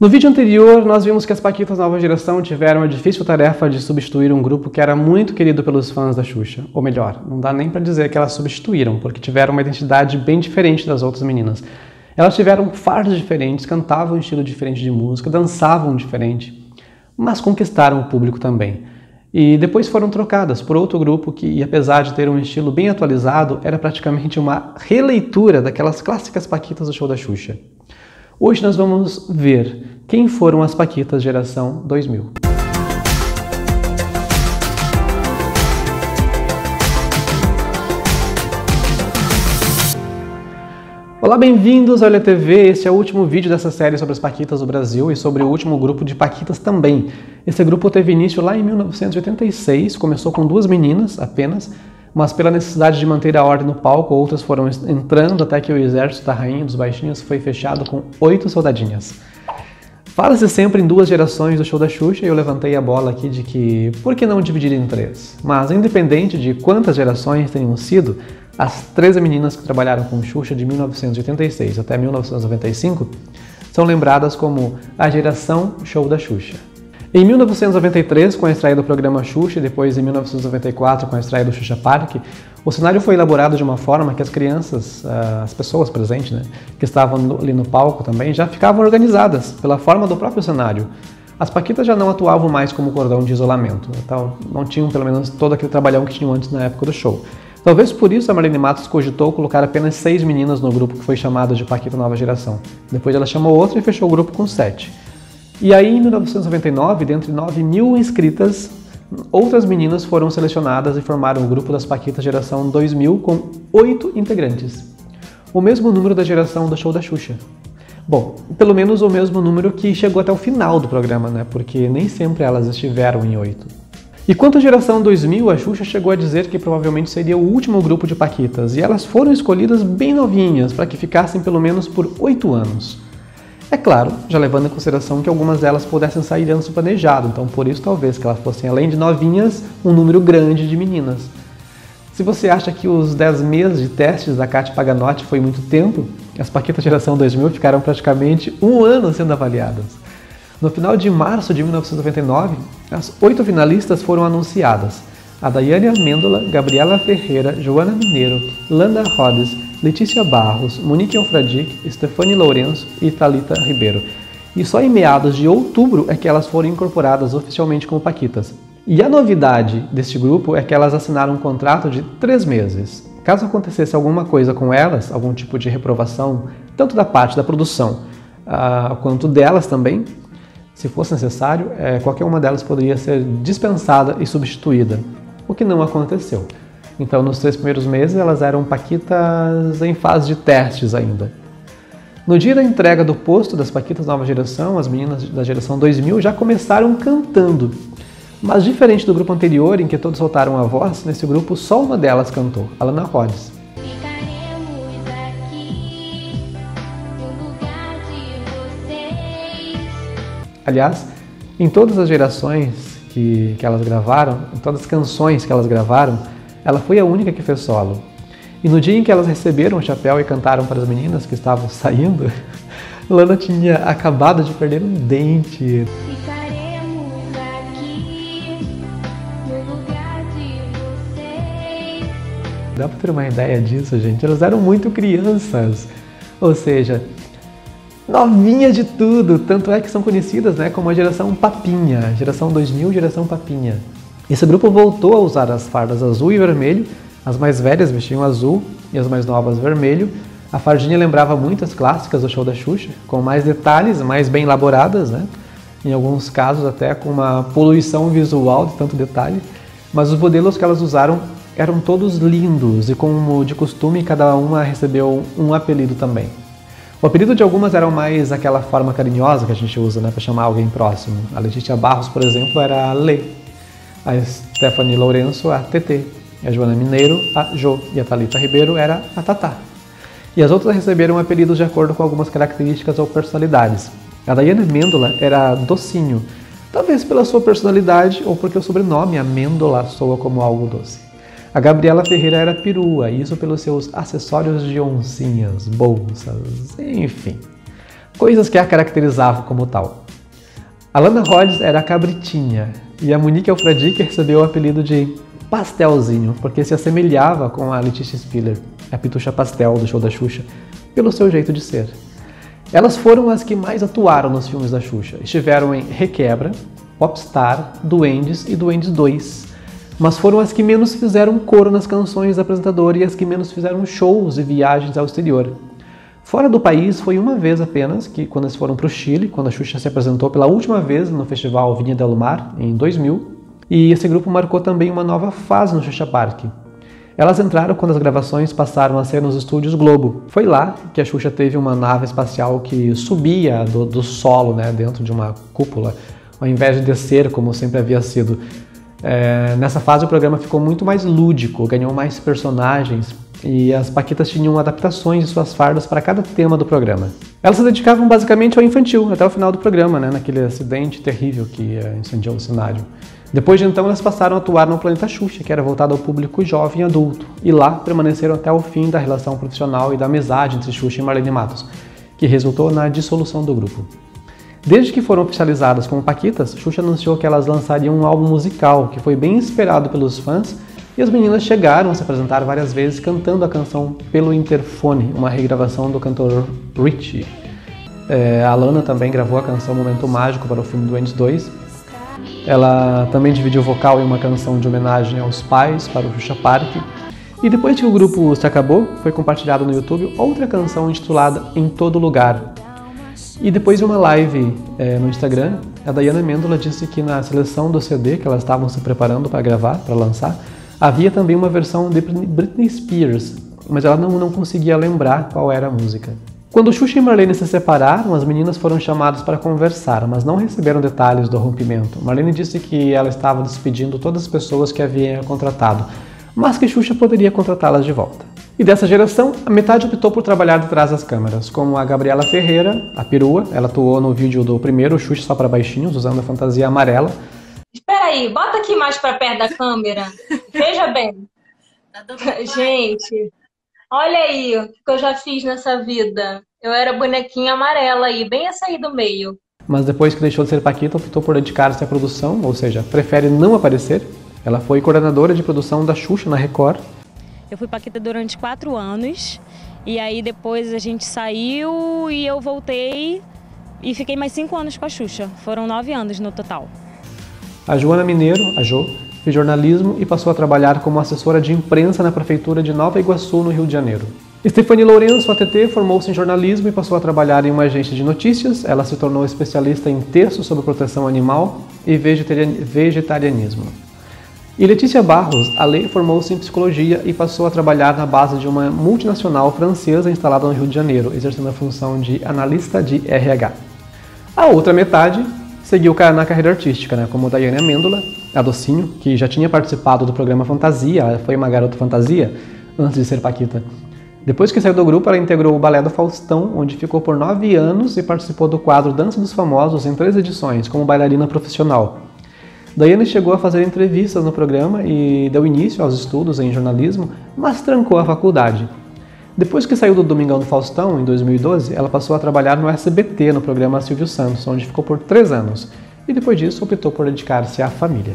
No vídeo anterior, nós vimos que as Paquitas Nova Geração tiveram a difícil tarefa de substituir um grupo que era muito querido pelos fãs da Xuxa. Ou melhor, não dá nem para dizer que elas substituíram, porque tiveram uma identidade bem diferente das outras meninas. Elas tiveram fardos diferentes, cantavam um estilo diferente de música, dançavam diferente, mas conquistaram o público também. E depois foram trocadas por outro grupo que, apesar de ter um estilo bem atualizado, era praticamente uma releitura daquelas clássicas Paquitas do show da Xuxa. Hoje nós vamos ver quem foram as Paquitas geração 2000. Olá, bem-vindos ao LTV. Esse é o último vídeo dessa série sobre as Paquitas do Brasil e sobre o último grupo de Paquitas também. Esse grupo teve início lá em 1986, começou com 2 meninas apenas, mas pela necessidade de manter a ordem no palco, outras foram entrando até que o exército da Rainha dos Baixinhos foi fechado com 8 soldadinhas. Fala-se sempre em 2 gerações do show da Xuxa e eu levantei a bola aqui de que por que não dividir em 3? Mas independente de quantas gerações tenham sido, as 13 meninas que trabalharam com Xuxa de 1986 até 1995 são lembradas como a geração show da Xuxa. Em 1993, com a estreia do programa Xuxa, e depois em 1994, com a estreia do Xuxa Park, o cenário foi elaborado de uma forma que as crianças, as pessoas presentes, né, que estavam ali no palco também, já ficavam organizadas pela forma do próprio cenário. As Paquitas já não atuavam mais como cordão de isolamento, então não tinham pelo menos todo aquele trabalhão que tinham antes na época do show. Talvez por isso a Marlene Matos cogitou colocar apenas 6 meninas no grupo que foi chamado de Paquita Nova Geração. Depois ela chamou outra e fechou o grupo com 7. E aí, em 1999, dentre 9.000 inscritas, outras meninas foram selecionadas e formaram o grupo das Paquitas Geração 2000 com 8 integrantes. O mesmo número da geração do show da Xuxa. Bom, pelo menos o mesmo número que chegou até o final do programa, né? Porque nem sempre elas estiveram em 8. E quanto à geração 2000, a Xuxa chegou a dizer que provavelmente seria o último grupo de Paquitas, e elas foram escolhidas bem novinhas, para que ficassem pelo menos por 8 anos. É claro, já levando em consideração que algumas delas pudessem sair antes do planejado, então por isso talvez que elas fossem, além de novinhas, um número grande de meninas. Se você acha que os 10 meses de testes da Cátia Paganotti foi muito tempo, as Paquitas geração 2000 ficaram praticamente 1 ano sendo avaliadas. No final de março de 1999, as 8 finalistas foram anunciadas. A Daiane Amêndola, Gabriela Ferreira, Joana Mineiro, Landa Rhodes, Letícia Barros, Monique Alfradique, Stefani Lourenço e Thalita Ribeiro. E só em meados de outubro é que elas foram incorporadas oficialmente como Paquitas. E a novidade deste grupo é que elas assinaram um contrato de 3 meses. Caso acontecesse alguma coisa com elas, algum tipo de reprovação, tanto da parte da produção quanto delas também, se fosse necessário, qualquer uma delas poderia ser dispensada e substituída, o que não aconteceu. Então, nos 3 primeiros meses, elas eram Paquitas em fase de testes ainda. No dia da entrega do posto das Paquitas Nova Geração, as meninas da geração 2000 já começaram cantando. Mas diferente do grupo anterior, em que todos soltaram a voz, nesse grupo só uma delas cantou, a Landa Rhodes. Aliás, em todas as gerações que elas gravaram, em todas as canções que elas gravaram, ela foi a única que fez solo. E no dia em que elas receberam o chapéu e cantaram para as meninas que estavam saindo, Landa tinha acabado de perder um dente. Dá para ter uma ideia disso, gente? Elas eram muito crianças. Ou seja, novinhas de tudo, tanto é que são conhecidas, né, como a geração Papinha, geração 2000, geração Papinha. Esse grupo voltou a usar as fardas azul e vermelho, as mais velhas vestiam azul e as mais novas vermelho. A fardinha lembrava muito as clássicas do show da Xuxa, com mais detalhes, mais bem elaboradas, né, em alguns casos até com uma poluição visual de tanto detalhe, mas os modelos que elas usaram eram todos lindos e, como de costume, cada uma recebeu um apelido também. O apelido de algumas era mais aquela forma carinhosa que a gente usa, né, para chamar alguém próximo. A Letícia Barros, por exemplo, era a Lê. A Stefani Lourenço, a TT. A Joana Mineiro, a Jo. E a Thalita Ribeiro era a Tatá. E as outras receberam apelidos de acordo com algumas características ou personalidades. A Daiane Amêndola era Docinho, talvez pela sua personalidade ou porque o sobrenome Amêndola soa como algo doce. A Gabriela Ferreira era perua, isso pelos seus acessórios de oncinhas, bolsas, enfim. coisas que a caracterizavam como tal. A Lana Rhoades era a cabritinha, e a Monique Alfradique recebeu o apelido de Pastelzinho, porque se assemelhava com a Letícia Spiller, a Pitucha Pastel do show da Xuxa, pelo seu jeito de ser. Elas foram as que mais atuaram nos filmes da Xuxa. Estiveram em Requebra, Popstar, Duendes e Duendes 2. Mas foram as que menos fizeram coro nas canções da apresentadora e as que menos fizeram shows e viagens ao exterior. Fora do país foi uma vez apenas, que quando eles foram para o Chile, quando a Xuxa se apresentou pela última vez no festival Viña del Mar, em 2000. E esse grupo marcou também uma nova fase no Xuxa Park. Elas entraram quando as gravações passaram a ser nos estúdios Globo. Foi lá que a Xuxa teve uma nave espacial que subia do solo, né, dentro de uma cúpula, ao invés de descer como sempre havia sido. Nessa fase o programa ficou muito mais lúdico, ganhou mais personagens e as paquitas tinham adaptações de suas fardas para cada tema do programa. Elas se dedicavam basicamente ao infantil até o final do programa, né, naquele acidente terrível que incendiou o cenário. Depois de então, elas passaram a atuar no Planeta Xuxa, que era voltado ao público jovem e adulto, e lá permaneceram até o fim da relação profissional e da amizade entre Xuxa e Marlene Matos, que resultou na dissolução do grupo. Desde que foram oficializadas como paquitas, Xuxa anunciou que elas lançariam um álbum musical, que foi bem esperado pelos fãs, e as meninas chegaram a se apresentar várias vezes cantando a canção Pelo Interfone, uma regravação do cantor Richie. A Lana também gravou a canção Momento Mágico para o filme Duendes 2. Ela também dividiu vocal em uma canção de homenagem aos pais para o Xuxa Park. E depois que o grupo se acabou, foi compartilhado no YouTube outra canção intitulada Em Todo Lugar. E depois de uma live no Instagram, a Daiana Mêndola disse que na seleção do CD que elas estavam se preparando para gravar, para lançar, havia também uma versão de Britney Spears, mas ela não conseguia lembrar qual era a música. Quando Xuxa e Marlene se separaram, as meninas foram chamadas para conversar, mas não receberam detalhes do rompimento. Marlene disse que ela estava despedindo todas as pessoas que havia contratado, mas que Xuxa poderia contratá-las de volta. E dessa geração, a metade optou por trabalhar detrás das câmeras, como a Gabriela Ferreira, a perua. Ela atuou no vídeo do primeiro Xuxa Só para Baixinhos, usando a fantasia amarela. Espera aí, bota aqui mais para perto da câmera. Veja bem. Gente, olha aí o que eu já fiz nessa vida. Eu era bonequinha amarela aí, bem essa aí do meio. Mas depois que deixou de ser paquita, optou por dedicar-se à produção, ou seja, prefere não aparecer. Ela foi coordenadora de produção da Xuxa na Record. Eu fui paquita durante 4 anos, e aí depois a gente saiu e eu voltei e fiquei mais 5 anos com a Xuxa. Foram 9 anos no total. A Joana Mineiro, a Jo, fez jornalismo e passou a trabalhar como assessora de imprensa na prefeitura de Nova Iguaçu, no Rio de Janeiro. Stephanie Lourenço, a TT, formou-se em jornalismo e passou a trabalhar em uma agência de notícias. Ela se tornou especialista em textos sobre proteção animal e vegetarianismo. E Letícia Barros, a Lê, formou-se em psicologia e passou a trabalhar na base de uma multinacional francesa instalada no Rio de Janeiro, exercendo a função de analista de RH. A outra metade seguiu na carreira artística, né, como Daiane Amêndola, a Docinho, que já tinha participado do programa Fantasia, ela foi uma garota fantasia antes de ser paquita. Depois que saiu do grupo, ela integrou o Balé do Faustão, onde ficou por 9 anos e participou do quadro Dança dos Famosos em 3 edições, como bailarina profissional. Daiane chegou a fazer entrevistas no programa e deu início aos estudos em jornalismo, mas trancou a faculdade. Depois que saiu do Domingão do Faustão, em 2012, ela passou a trabalhar no SBT, no programa Silvio Santos, onde ficou por 3 anos, e depois disso optou por dedicar-se à família.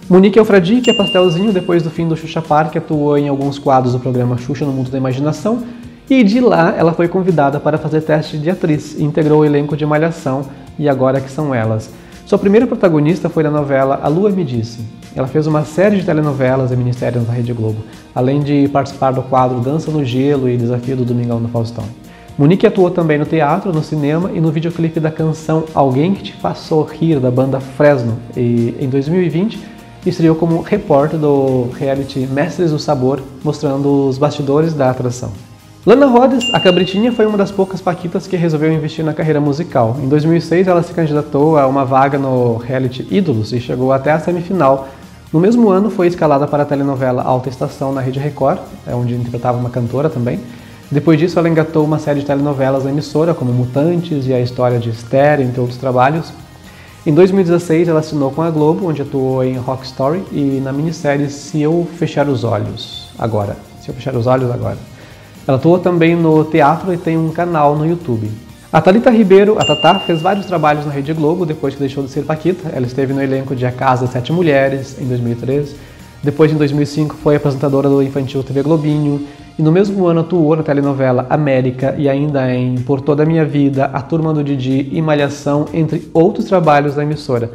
Monique Alfradique, a Pastelzinho, depois do fim do Xuxa Park, atuou em alguns quadros do programa Xuxa no Mundo da Imaginação, e de lá ela foi convidada para fazer teste de atriz e integrou o elenco de Malhação e Agora Que São Elas. Sua primeira protagonista foi na novela A Lua Me Disse. Ela fez uma série de telenovelas e minissérias na Rede Globo, além de participar do quadro Dança no Gelo e Desafio do Domingão do Faustão. Monique atuou também no teatro, no cinema e no videoclipe da canção Alguém Que Te Faz Sorrir, da banda Fresno, e em 2020 estreou como repórter do reality Mestres do Sabor, mostrando os bastidores da atração. Lana Rhoades, a cabritinha, foi uma das poucas paquitas que resolveu investir na carreira musical. Em 2006, ela se candidatou a uma vaga no reality Ídolos e chegou até a semifinal. No mesmo ano, foi escalada para a telenovela Alta Estação na Rede Record, onde interpretava uma cantora também. Depois disso, ela engatou uma série de telenovelas na emissora, como Mutantes e A História de Esther, entre outros trabalhos. Em 2016, ela assinou com a Globo, onde atuou em Rock Story e na minissérie Se Eu Fechar os Olhos Agora. Ela atuou também no teatro e tem um canal no YouTube. A Thalita Ribeiro, a Tatá, fez vários trabalhos na Rede Globo depois que deixou de ser paquita. Ela esteve no elenco de A Casa das 7 Mulheres, em 2003. Depois, em 2005, foi apresentadora do infantil TV Globinho. E no mesmo ano atuou na telenovela América e ainda em Por Toda a Minha Vida, A Turma do Didi e Malhação, entre outros trabalhos da emissora.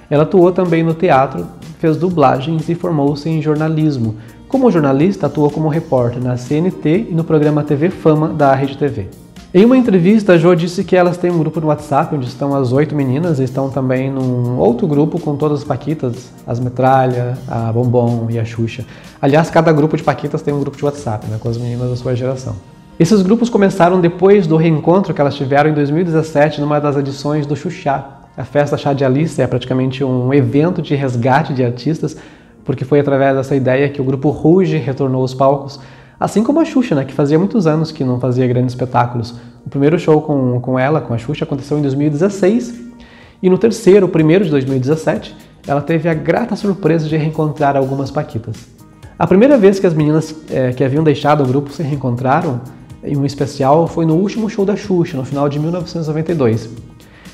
Ela atuou também no teatro, fez dublagens e formou-se em jornalismo. Como jornalista, atuou como repórter na CNT e no programa TV Fama da Rede TV. Em uma entrevista, a Jo disse que elas têm um grupo no WhatsApp onde estão as 8 meninas e estão também num outro grupo com todas as paquitas, as Metralha, a Bombom e a Xuxa. Aliás, cada grupo de paquitas tem um grupo de WhatsApp, né, com as meninas da sua geração. Esses grupos começaram depois do reencontro que elas tiveram em 2017 numa das edições do Xuxá. A festa Chá de Alice é praticamente um evento de resgate de artistas, porque foi através dessa ideia que o grupo Ruge retornou aos palcos. Assim como a Xuxa, né, que fazia muitos anos que não fazia grandes espetáculos. O primeiro show com ela, com a Xuxa, aconteceu em 2016. E no terceiro, o primeiro de 2017, ela teve a grata surpresa de reencontrar algumas paquitas. A primeira vez que as meninas que haviam deixado o grupo se reencontraram, em um especial, foi no último show da Xuxa, no final de 1992.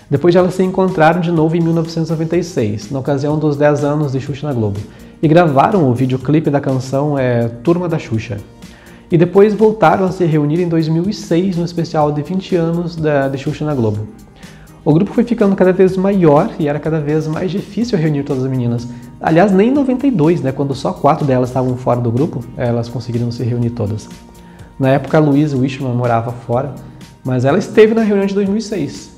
Depois elas se encontraram de novo em 1996, na ocasião dos 10 anos de Xuxa na Globo. E gravaram o videoclipe da canção Turma da Xuxa. E depois voltaram a se reunir em 2006 no especial de 20 anos de Xuxa na Globo. O grupo foi ficando cada vez maior e era cada vez mais difícil reunir todas as meninas. Aliás, nem em 92, né, quando só 4 delas estavam fora do grupo, elas conseguiram se reunir todas. Na época, a Louise Wishman morava fora, mas ela esteve na reunião de 2006.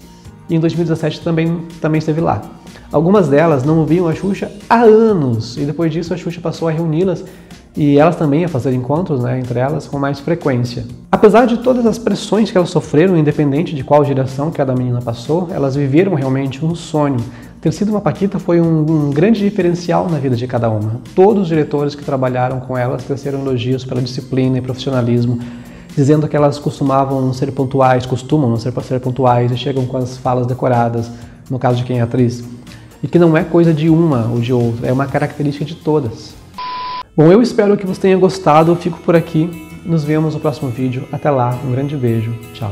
E em 2017 também esteve lá. Algumas delas não viam a Xuxa há anos, e depois disso a Xuxa passou a reuni-las e elas também a fazer encontros, né, entre elas com mais frequência. Apesar de todas as pressões que elas sofreram, independente de qual geração cada menina passou, elas viveram realmente um sonho. Ter sido uma paquita foi um grande diferencial na vida de cada uma. Todos os diretores que trabalharam com elas teceram elogios pela disciplina e profissionalismo, dizendo que elas costumam ser pontuais e chegam com as falas decoradas, no caso de quem é atriz, e que não é coisa de uma ou de outra, é uma característica de todas. Bom, eu espero que você tenha gostado, eu fico por aqui, nos vemos no próximo vídeo, até lá, um grande beijo, tchau!